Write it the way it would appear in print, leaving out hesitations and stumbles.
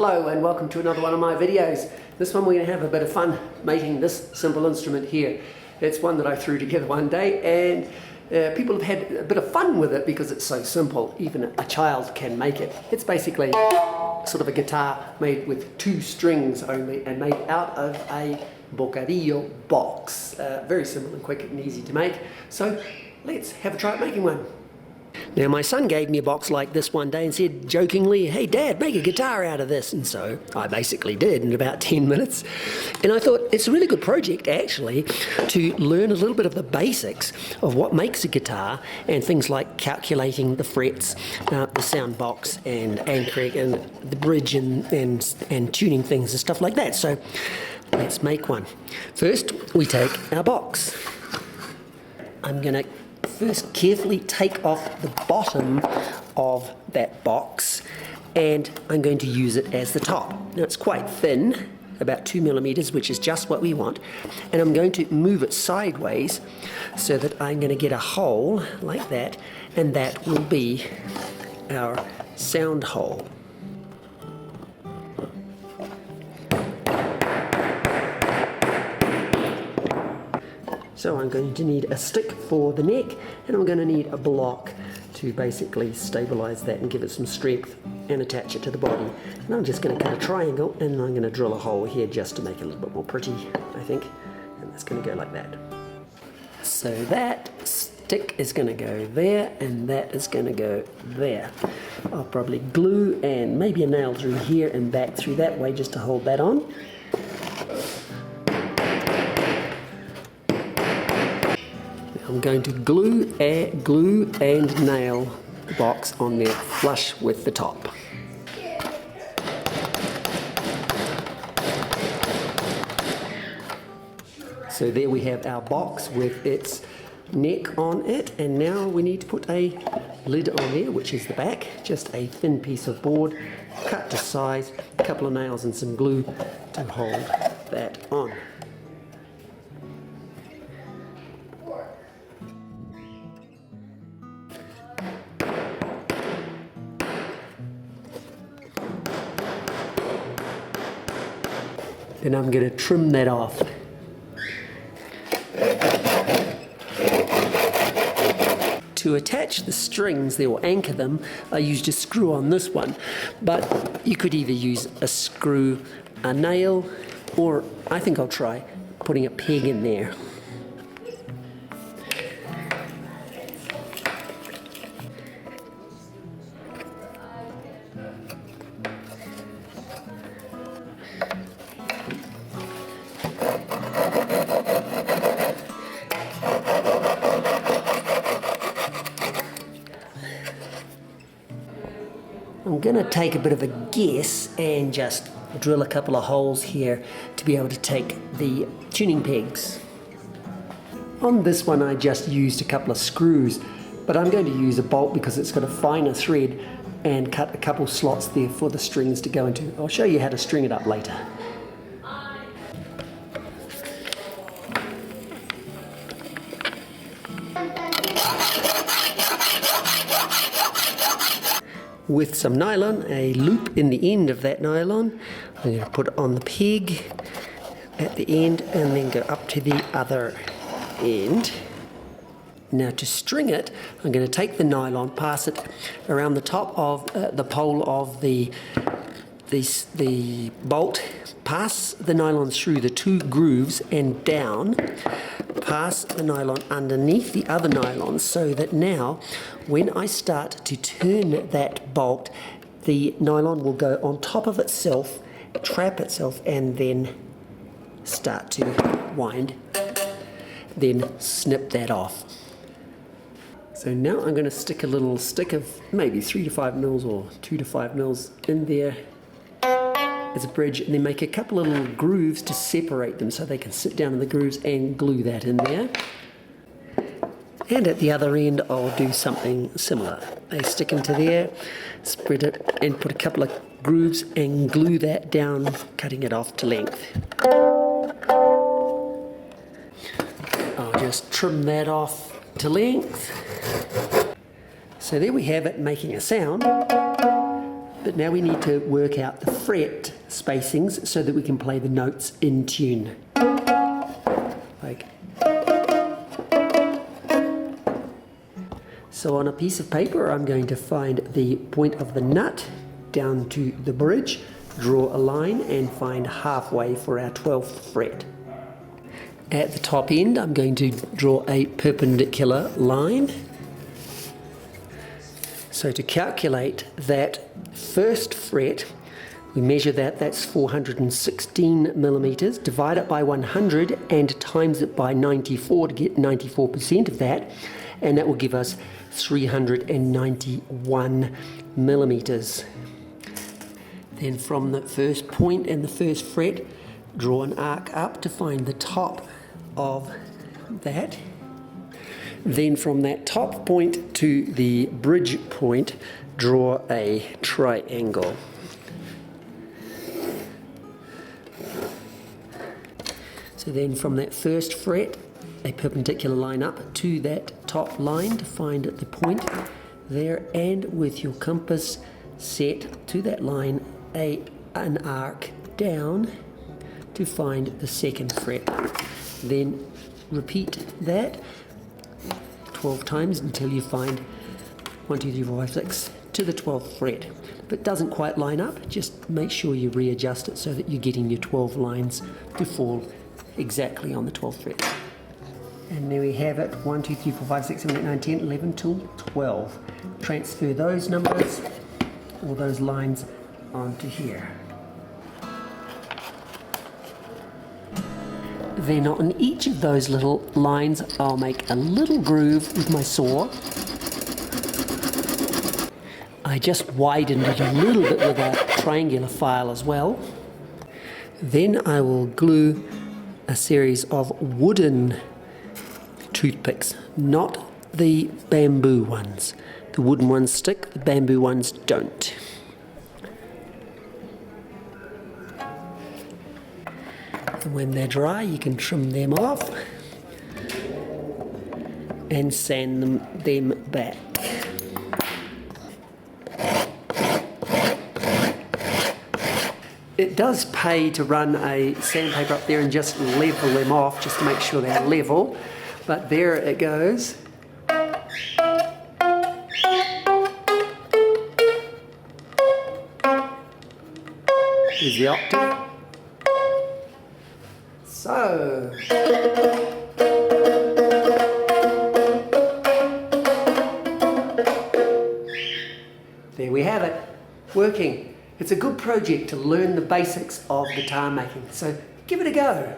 Hello and welcome to another one of my videos. This one we're going to have a bit of fun making this simple instrument here. It's one that I threw together one day and people have had a bit of fun with it because it's so simple. Even a child can make it. It's basically sort of a guitar made with 2 strings only and made out of a Bocadillo box. Very simple and quick and easy to make. So let's have a try at making one. Now my son gave me a box like this one day and said jokingly, "Hey Dad, make a guitar out of this." And so I basically did in about 10 minutes. And I thought it's a really good project actually to learn a little bit of the basics of what makes a guitar and things like calculating the frets, the sound box and anchoring and the bridge and tuning things and stuff like that. So let's make one. First we take our box. I'm going to first carefully take off the bottom of that box and I'm going to use it as the top. Now it's quite thin, about 2 millimeters, which is just what we want, and I'm going to move it sideways so that I'm going to get a hole like that, and that will be our sound hole. So I'm going to need a stick for the neck, and I'm going to need a block to basically stabilize that and give it some strength and attach it to the body. And I'm just going to cut a triangle and I'm going to drill a hole here just to make it a little bit more pretty, I think. And that's going to go like that. So that stick is going to go there and that is going to go there. I'll probably glue and maybe a nail through here and back through that way just to hold that on. I'm going to glue and nail the box on there flush with the top. So there we have our box with its neck on it, and now we need to put a lid on there, which is the back, just a thin piece of board cut to size, a couple of nails and some glue to hold that on. Then I'm going to trim that off. To attach the strings, they will anchor them. I used a screw on this one, but you could either use a screw, a nail, or I think I'll try putting a peg in there. I'm going to take a bit of a guess and just drill a couple of holes here to be able to take the tuning pegs. On this one I just used a couple of screws, but I'm going to use a bolt because it's got a finer thread, and cut a couple slots there for the strings to go into. I'll show you how to string it up later. With some nylon, a loop in the end of that nylon, I'm going to put it on the peg at the end and then go up to the other end. Now to string it, I'm going to take the nylon, pass it around the top of the pole of the bolt, pass the nylon through the 2 grooves and down, pass the nylon underneath the other nylon, so that now when I start to turn that bolt, the nylon will go on top of itself, trap itself, and then start to wind, then snip that off. So now I'm going to stick a little stick of maybe 3 to 5 mils or 2 to 5 mils in there as a bridge, and then make a couple of little grooves to separate them so they can sit down in the grooves, and glue that in there. And at the other end I'll do something similar. I stick into there, spread it and put a couple of grooves and glue that down, cutting it off to length. I'll just trim that off to length. So there we have it, making a sound. But now we need to work out the fret spacings so that we can play the notes in tune. Like. So on a piece of paper, I'm going to find the point of the nut down to the bridge, draw a line and find halfway for our 12th fret. At the top end, I'm going to draw a perpendicular line. So to calculate that first fret, we measure that, that's 416 millimeters, divide it by 100 and times it by 94 to get 94% of that, and that will give us 391 millimeters. Then from the first point and the first fret, draw an arc up to find the top of that. Then from that top point to the bridge point, draw a triangle. So then from that first fret, a perpendicular line up to that top line to find the point there, and with your compass set to that line, an arc down to find the second fret. Then repeat that 12 times until you find 1, 2, 3, 4, 5, 6 to the 12th fret. If it doesn't quite line up, just make sure you readjust it so that you're getting your 12 lines to fall exactly on the 12th fret. And there we have it, 1, 2, 3, 4, 5, 6, 7, 8, 9, 10, 11 till 12. Transfer those numbers, or those lines, onto here. Then on each of those little lines, I'll make a little groove with my saw. I just widened it a little bit with a triangular file as well. Then I will glue a series of wooden toothpicks, not the bamboo ones. The wooden ones stick, the bamboo ones don't. And when they're dry, you can trim them off and sand them back. It does pay to run a sandpaper up there and just level them off, just to make sure they're level. But there it goes. Here's the octave. So, there we have it, working. It's a good project to learn the basics of guitar making, so give it a go.